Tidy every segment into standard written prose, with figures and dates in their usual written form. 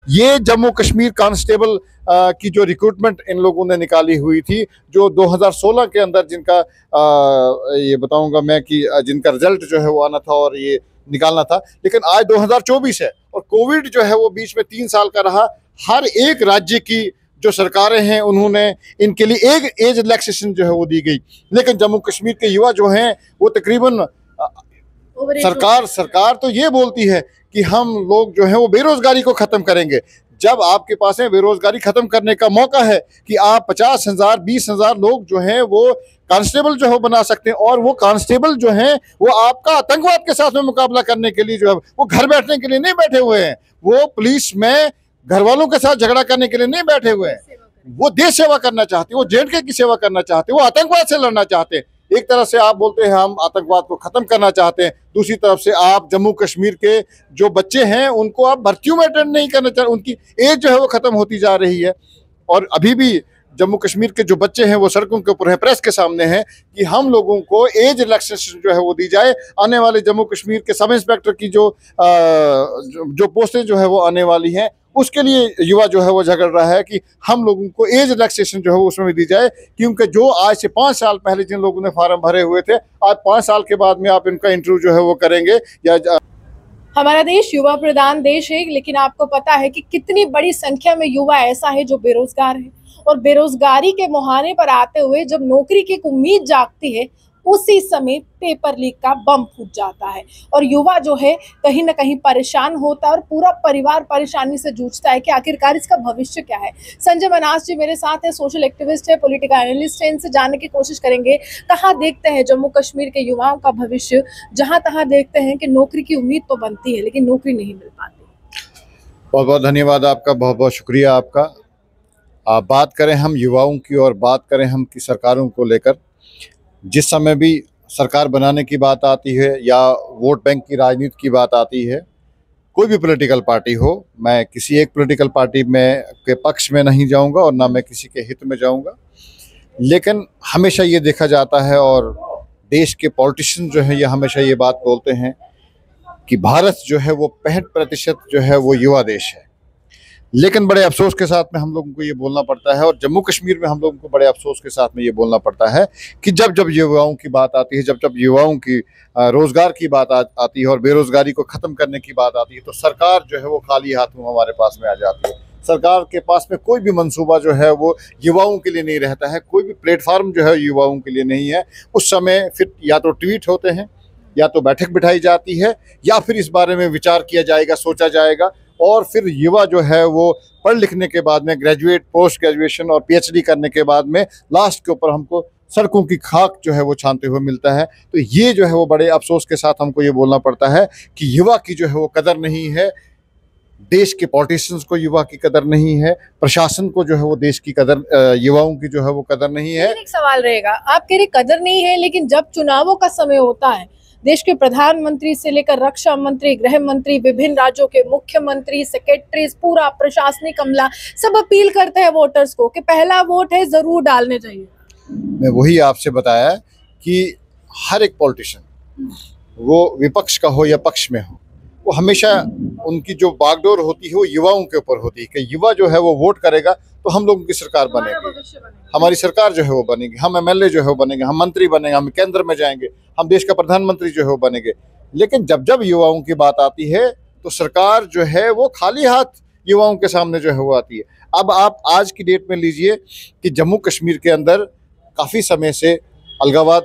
ये जम्मू कश्मीर कांस्टेबल की जो रिक्रूटमेंट इन लोगों ने निकाली हुई थी, जो 2016 के अंदर जिनका ये बताऊंगा मैं कि जिनका रिजल्ट जो है वो आना था और ये निकालना था, लेकिन आज 2024 है और कोविड जो है वो बीच में 3 साल का रहा। हर एक राज्य की जो सरकारें हैं उन्होंने इनके लिए एक एज रिलैक्सेशन जो है वो दी गई, लेकिन जम्मू कश्मीर के युवा जो हैं वो तकरीबन सरकार तो ये बोलती है कि हम लोग जो है वो बेरोजगारी को खत्म करेंगे। जब आपके पास है बेरोजगारी खत्म करने का मौका है कि आप 50,000 20,000 लोग जो हैं वो कांस्टेबल जो है बना सकते हैं, और वो कांस्टेबल जो हैं वो आपका आतंकवाद के साथ में मुकाबला करने के लिए जो है वो घर बैठने के लिए नहीं बैठे हुए हैं, वो पुलिस में घर वालों के साथ झगड़ा करने के लिए नहीं बैठे हुए हैं, वो देश सेवा करना चाहते हैं, वो जेएंडके की सेवा करना चाहते हैं, वो आतंकवाद से लड़ना चाहते हैं। एक तरफ से आप बोलते हैं हम आतंकवाद को खत्म करना चाहते हैं, दूसरी तरफ से आप जम्मू कश्मीर के जो बच्चे हैं उनको आप भर्तियों में अटेंड नहीं करना चाहते, उनकी एज जो है वो खत्म होती जा रही है। और अभी भी जम्मू कश्मीर के जो बच्चे हैं वो सड़कों के ऊपर है, प्रेस के सामने है कि हम लोगों को एज रिलैक्सेशन जो है वो दी जाए। आने वाले जम्मू कश्मीर के सब इंस्पेक्टर की जो पोस्टें जो है वो आने वाली हैं, उसके लिए युवा जो है वो झगड़ रहा है कि हम लोगों को एज रिलैक्सेशन जो है उसमें भी दी जाए, क्योंकि जो आज से 5 साल पहले जिन लोगों ने फार्म भरे हुए थे, आज 5 साल के बाद में आप इनका इंटरव्यू जो है वो करेंगे। या हमारा देश युवा प्रधान देश है, लेकिन आपको पता है कि कितनी बड़ी संख्या में युवा ऐसा है जो बेरोजगार है, और बेरोजगारी के मुहाने पर आते हुए जब नौकरी की एक उम्मीद जागती है उसी समय पेपर लीक का बम फूट जाता है और युवा जो है कहीं ना कहीं परेशान होता है और पूरा परिवार परेशानी से जूझता है कि आखिरकार इसका भविष्य क्या है। संजय मनास जी मेरे साथ है, सोशल एक्टिविस्ट है, पॉलिटिकल एनालिस्ट है, इनसे जानने की कोशिश करेंगे कहाँ देखते हैं जम्मू कश्मीर के युवाओं का भविष्य। जहाँ तहाँ देखते हैं कि नौकरी की उम्मीद तो बनती है लेकिन नौकरी नहीं मिल पाती। बहुत बहुत धन्यवाद आपका, बहुत बहुत शुक्रिया आपका। आप बात करें हम युवाओं की और बात करें हम की सरकारों को लेकर, जिस समय भी सरकार बनाने की बात आती है या वोट बैंक की राजनीति की बात आती है, कोई भी पॉलिटिकल पार्टी हो, मैं किसी एक पॉलिटिकल पार्टी में के पक्ष में नहीं जाऊंगा और ना मैं किसी के हित में जाऊंगा, लेकिन हमेशा ये देखा जाता है और देश के पॉलिटिशियन जो हैं ये हमेशा ये बात बोलते हैं कि भारत जो है वो 65% जो है वो युवा देश है। लेकिन बड़े अफसोस के साथ में हम लोगों को ये बोलना पड़ता है, और जम्मू कश्मीर में हम लोगों को बड़े अफसोस के साथ में ये बोलना पड़ता है कि जब जब युवाओं की बात आती है, जब जब युवाओं की रोजगार की बात आती है और बेरोजगारी को ख़त्म करने की बात आती है, तो सरकार जो है वो खाली हाथों हमारे पास में आ जाती है। सरकार के पास में कोई भी मंसूबा जो है वो युवाओं के लिए नहीं रहता है, कोई भी प्लेटफार्म जो है युवाओं के लिए नहीं है। उस समय फिर या तो ट्वीट होते हैं, या तो बैठक बिठाई जाती है, या फिर इस बारे में विचार किया जाएगा, सोचा जाएगा, और फिर युवा जो है वो पढ़ लिखने के बाद में ग्रेजुएट, पोस्ट ग्रेजुएशन और पीएचडी करने के बाद में लास्ट के ऊपर हमको सड़कों की खाक जो है वो छानते हुए मिलता है। तो ये जो है वो बड़े अफसोस के साथ हमको ये बोलना पड़ता है कि युवा की जो है वो कदर नहीं है, देश के पॉलिटिशियंस को युवा की कदर नहीं है, प्रशासन को जो है वो देश की कदर, युवाओं की जो है वो कदर नहीं है। एक सवाल रहेगा, आप कह रहे कदर नहीं है, लेकिन जब चुनावों का समय होता है, देश के प्रधानमंत्री से लेकर रक्षा मंत्री, गृह मंत्री, विभिन्न राज्यों के मुख्यमंत्री, सेक्रेटरीज, पूरा प्रशासनिक अमला सब अपील करते हैं वोटर्स को कि पहला वोट है जरूर डालने चाहिए। मैं वही आपसे बताया कि हर एक पॉलिटिशियन, वो विपक्ष का हो या पक्ष में हो, वो हमेशा उनकी जो बागडोर होती है वो युवाओं के ऊपर होती है कि युवा जो है वो वोट करेगा तो हम लोगों की सरकार बनेगी, हमारी सरकार जो है वो बनेगी, हम एमएलए जो है वो बनेंगे, हम मंत्री बनेंगे, हम केंद्र में जाएंगे, हम देश का प्रधानमंत्री जो है वो बनेंगे। लेकिन जब जब युवाओं की बात आती है तो सरकार जो है वो खाली हाथ युवाओं के सामने जो है वो आती है। अब आप आज की डेट में लीजिए कि जम्मू कश्मीर के अंदर काफ़ी समय से अलगाववाद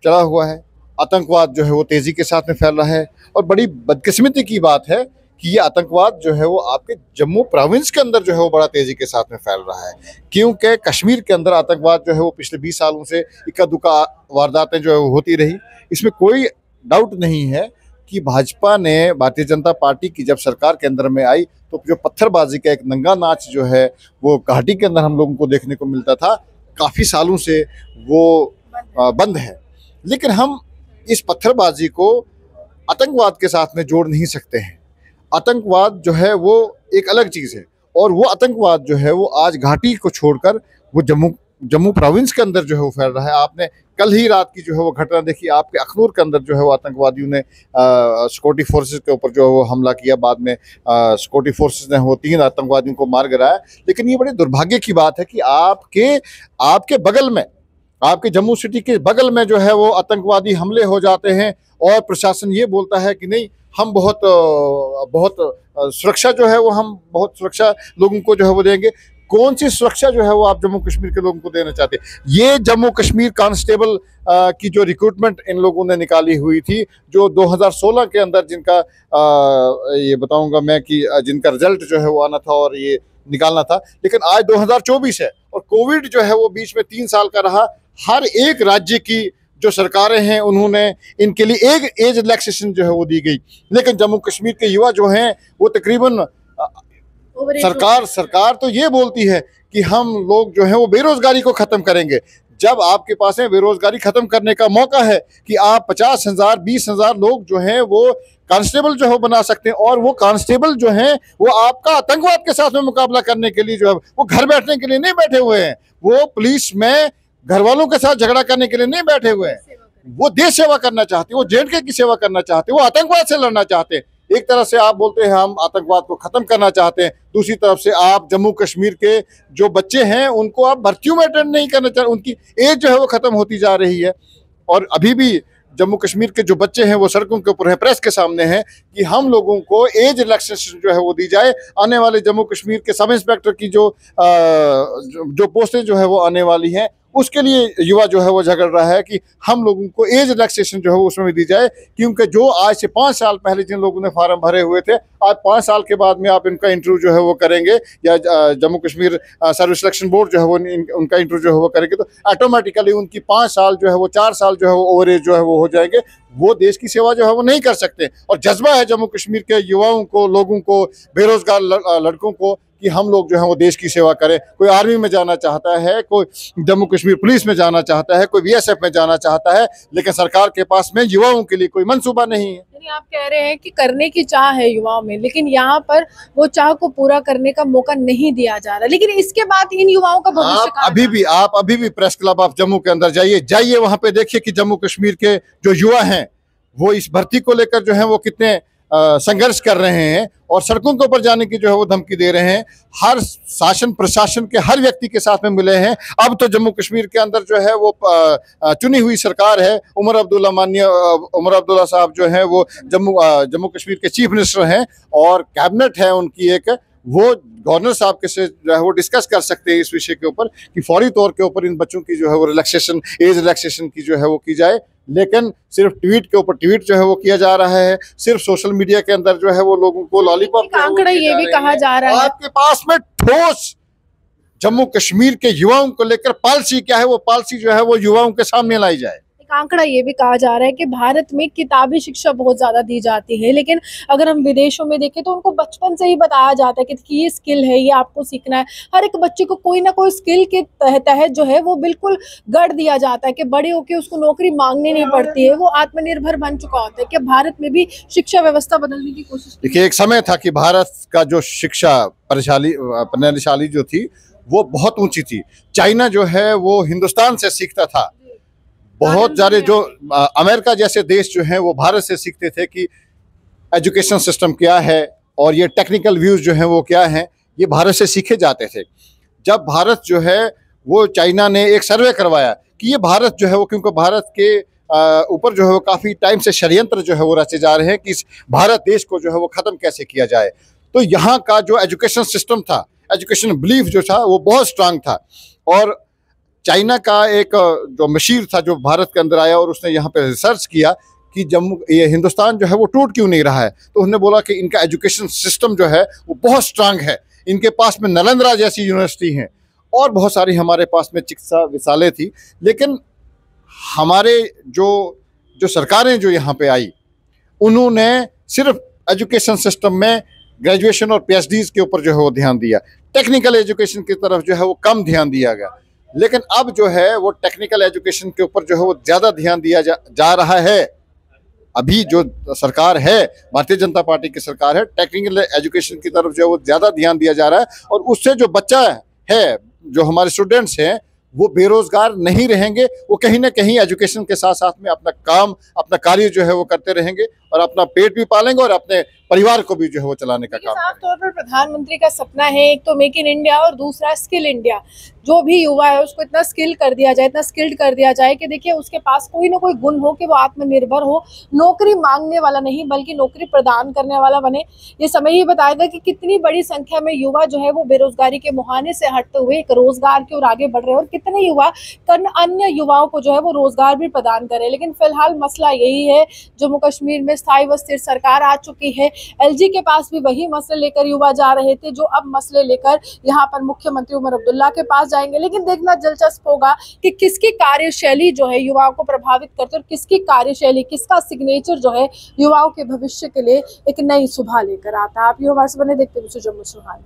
चला हुआ है, आतंकवाद जो है वो तेज़ी के साथ में फैल रहा है, और बड़ी बदकिस्मती की बात है कि ये आतंकवाद जो है वो आपके जम्मू प्रोविंस के अंदर जो है वो बड़ा तेज़ी के साथ में फैल रहा है, क्योंकि कश्मीर के अंदर आतंकवाद जो है वो पिछले 20 सालों से इक्का दुक्का वारदातें जो है वो होती रही। इसमें कोई डाउट नहीं है कि भाजपा ने, भारतीय जनता पार्टी की जब सरकार के अंदर में आई तो जो पत्थरबाजी का एक नंगा नाच जो है वो घाटी के अंदर हम लोगों को देखने को मिलता था, काफ़ी सालों से वो बंद है। लेकिन हम इस पत्थरबाजी को आतंकवाद के साथ में जोड़ नहीं सकते हैं। आतंकवाद जो है वो एक अलग चीज़ है, और वो आतंकवाद जो है वो आज घाटी को छोड़कर वो जम्मू जम्मू प्रोविंस के अंदर जो है वो फैल रहा है। आपने कल ही रात की जो है वो घटना देखी, आपके अखनूर के अंदर जो है वो आतंकवादियों ने सिक्योरिटी फोर्सेस के ऊपर जो है वो हमला किया। बाद में सिक्योरिटी फोर्सेस ने वो 3 आतंकवादियों को मार गिराया। लेकिन ये बड़े दुर्भाग्य की बात है कि आपके बगल में, आपके जम्मू सिटी के बगल में जो है वो आतंकवादी हमले हो जाते हैं और प्रशासन ये बोलता है कि नहीं, हम बहुत सुरक्षा जो है वो हम बहुत सुरक्षा लोगों को जो है वो देंगे। कौन सी सुरक्षा जो है वो आप जम्मू कश्मीर के लोगों को देना चाहते हैं? ये जम्मू कश्मीर कांस्टेबल की जो रिक्रूटमेंट इन लोगों ने निकाली हुई थी, जो 2016 के अंदर जिनका ये बताऊंगा मैं कि जिनका रिजल्ट जो है वो आना था और ये निकालना था, लेकिन आज 2024 है और कोविड जो है वो बीच में 3 साल का रहा। हर एक राज्य की जो सरकारें हैं उन्होंने इनके लिए एक एज रिलैक्सेशन जो है वो दी गई, लेकिन जम्मू कश्मीर के युवा जो हैं वो तकरीबन सरकार तो ये बोलती है कि हम लोग जो है वो बेरोजगारी को खत्म करेंगे। जब आपके पास है बेरोजगारी खत्म करने का मौका है कि आप 50,000 20,000 लोग जो हैं वो कांस्टेबल जो है बना सकते हैं, और वो कांस्टेबल जो हैं वो आपका आतंकवाद के साथ में मुकाबला करने के लिए जो है वो घर बैठने के लिए नहीं बैठे हुए हैं, वो पुलिस में घर वालों के साथ झगड़ा करने के लिए नहीं बैठे हुए हैं, वो देश सेवा करना चाहते हैं, वो जेएंडके की सेवा करना चाहते हैं, वो आतंकवाद से लड़ना चाहते हैं। एक तरफ से आप बोलते हैं हम आतंकवाद को खत्म करना चाहते हैं, दूसरी तरफ से आप जम्मू कश्मीर के जो बच्चे हैं उनको आप भर्तियों में अटेंड नहीं करना चाहते, उनकी एज जो है वो खत्म होती जा रही है। और अभी भी जम्मू कश्मीर के जो बच्चे हैं वो सड़कों के ऊपर है, प्रेस के सामने है कि हम लोगों को एज रिलैक्सेशन जो है वो दी जाए। आने वाले जम्मू कश्मीर के सब इंस्पेक्टर की जो पोस्टें जो है वो आने वाली हैं, उसके लिए युवा जो है वो झगड़ रहा है कि हम लोगों को एज रिलैक्सेशन जो है उसमें भी दी जाए, क्योंकि जो आज से 5 साल पहले जिन लोगों ने फार्म भरे हुए थे, आज 5 साल के बाद में आप इनका इंटरव्यू जो है वो करेंगे या Jammu Kashmir service selection board जो है वो उनका इंटरव्यू जो है वो करेंगे, तो ऑटोमेटिकली उनकी 5 साल जो है वो 4 साल जो है वो ओवर एज जो है वो हो जाएंगे, वो देश की सेवा जो है वो नहीं कर सकते। और जज्बा है जम्मू कश्मीर के युवाओं को, लोगों को, बेरोजगार लड़कों को कि हम लोग जो है वो देश की सेवा करें। कोई आर्मी में जाना चाहता है, कोई जम्मू कश्मीर पुलिस में जाना चाहता है, कोई बीएसएफ में जाना चाहता है, लेकिन सरकार के पास में युवाओं के लिए कोई मंसूबा नहीं है। यानी आप कह रहे हैं कि करने की चाह है युवाओं में, लेकिन यहाँ पर वो चाह को पूरा करने का मौका नहीं दिया जा रहा। लेकिन इसके बाद इन युवाओं का भविष्य आप अभी भी प्रेस क्लब ऑफ जम्मू के अंदर जाइए, वहां पे देखिए कि जम्मू कश्मीर के जो युवा हैं वो इस भर्ती को लेकर जो है वो कितने संघर्ष कर रहे हैं और सड़कों के ऊपर जाने की जो है वो धमकी दे रहे हैं। हर शासन प्रशासन के हर व्यक्ति के साथ में मिले हैं। अब तो जम्मू कश्मीर के अंदर जो है वो चुनी हुई सरकार है, उमर अब्दुल्ला साहब जो है वो जम्मू कश्मीर के चीफ मिनिस्टर हैं और कैबिनेट है उनकी एक, वो गवर्नर साहब के से जो है वो डिस्कस कर सकते हैं इस विषय के ऊपर कि फौरी तौर के ऊपर इन बच्चों की जो है वो एज रिलैक्सेशन की जो है वो की जाए। लेकिन सिर्फ ट्वीट के ऊपर ट्वीट जो है वो किया जा रहा है, सिर्फ सोशल मीडिया के अंदर जो है वो लोगों को लॉलीपॉप आंकड़ा ये भी कहा जा रहा है। आपके पास में ठोस जम्मू कश्मीर के युवाओं को लेकर पॉलिसी क्या है, वो पॉलिसी जो है वो युवाओं के सामने लाई जाए। आंकड़ा ये भी कहा जा रहा है कि भारत में किताबी शिक्षा बहुत ज्यादा दी जाती है, लेकिन अगर हम विदेशों में देखें तो उनको बचपन से ही बताया जाता है कि ये स्किल है, ये आपको सीखना है। हर एक बच्चे को कोई ना कोई स्किल के तहत जो है वो बिल्कुल गढ़ दिया जाता है कि बड़े होके उसको नौकरी मांगनी नहीं पड़ती है, वो आत्मनिर्भर बन चुका होता है। कि भारत में भी शिक्षा व्यवस्था बदलने की कोशिश? देखिए, एक समय था कि भारत का जो शिक्षा प्रणाली जो थी वो बहुत ऊंची थी। चाइना जो है वो हिंदुस्तान से सीखता था, बहुत सारे जो अमेरिका जैसे देश जो हैं वो भारत से सीखते थे कि एजुकेशन सिस्टम क्या है और ये टेक्निकल व्यूज जो हैं वो क्या हैं, ये भारत से सीखे जाते थे। जब भारत जो है वो चाइना ने एक सर्वे करवाया कि ये भारत जो है वो, क्योंकि भारत के ऊपर जो है वो काफ़ी टाइम से षड्यंत्र जो है वो रचे जा रहे हैं कि इस भारत देश को जो है वो ख़त्म कैसे किया जाए, तो यहाँ का जो एजुकेशन सिस्टम था, एजुकेशन बिलीफ जो था वो बहुत स्ट्रांग था। और चाइना का एक जो मशीर था जो भारत के अंदर आया और उसने यहाँ पे रिसर्च किया कि ये हिंदुस्तान जो है वो टूट क्यों नहीं रहा है, तो उसने बोला कि इनका एजुकेशन सिस्टम जो है वो बहुत स्ट्रांग है। इनके पास में नालंदा जैसी यूनिवर्सिटी हैं और बहुत सारी हमारे पास में चिकित्सा विद्यालय थी, लेकिन हमारे जो सरकारें जो यहाँ पे आई उन्होंने सिर्फ एजुकेशन सिस्टम में ग्रेजुएशन और पीएचडीज के ऊपर जो है वो ध्यान दिया, टेक्निकल एजुकेशन की तरफ जो है वो कम ध्यान दिया गया। लेकिन अब जो है वो टेक्निकल एजुकेशन के ऊपर जो है वो ज़्यादा ध्यान दिया जा रहा है। अभी जो सरकार है, भारतीय जनता पार्टी की सरकार है, टेक्निकल एजुकेशन की तरफ जो है वो ज़्यादा ध्यान दिया जा रहा है और उससे जो बच्चा है, जो हमारे स्टूडेंट्स हैं, वो बेरोजगार नहीं रहेंगे, वो कहीं ना कहीं एजुकेशन के साथ साथ में अपना काम, अपना कार्य जो है वो करते रहेंगे और अपना पेट भी पालेंगे और अपने परिवार को भी जो है वो चलाने का काम साफ तौर पर प्रधानमंत्री का सपना है एक तो मेक इन इंडिया और दूसरा स्किल इंडिया। जो भी युवा है उसको इतना स्किल कर दिया जाए, इतना स्किल्ड कर दिया जाए कि देखिए उसके पास कोई ना कोई गुण हो कि वो आत्मनिर्भर हो, नौकरी मांगने वाला नहीं बल्कि नौकरी प्रदान करने वाला बने। ये समय ही बताएगा कि कितनी बड़ी संख्या में युवा जो है वो बेरोजगारी के मुहाने से हटते हुए एक रोजगार की ओर आगे बढ़ रहे हैं और कितने युवा अन्य युवाओं को जो है वो रोजगार भी प्रदान करें। लेकिन फिलहाल मसला यही है, जम्मू कश्मीर में स्थायी व स्थिर सरकार आ चुकी है। एलजी के पास भी वही मसले लेकर युवा जा रहे थे जो अब मसले लेकर यहाँ पर मुख्यमंत्री उमर अब्दुल्ला के पास जाएंगे। लेकिन देखना दिलचस्प होगा कि किसकी कार्यशैली जो है युवाओं को प्रभावित करती है और किसकी कार्यशैली, किसका सिग्नेचर जो है युवाओं के भविष्य के लिए एक नई सुबह लेकर आता है। आप ये हमारे से बने देखते हुए जम्मू सुहान।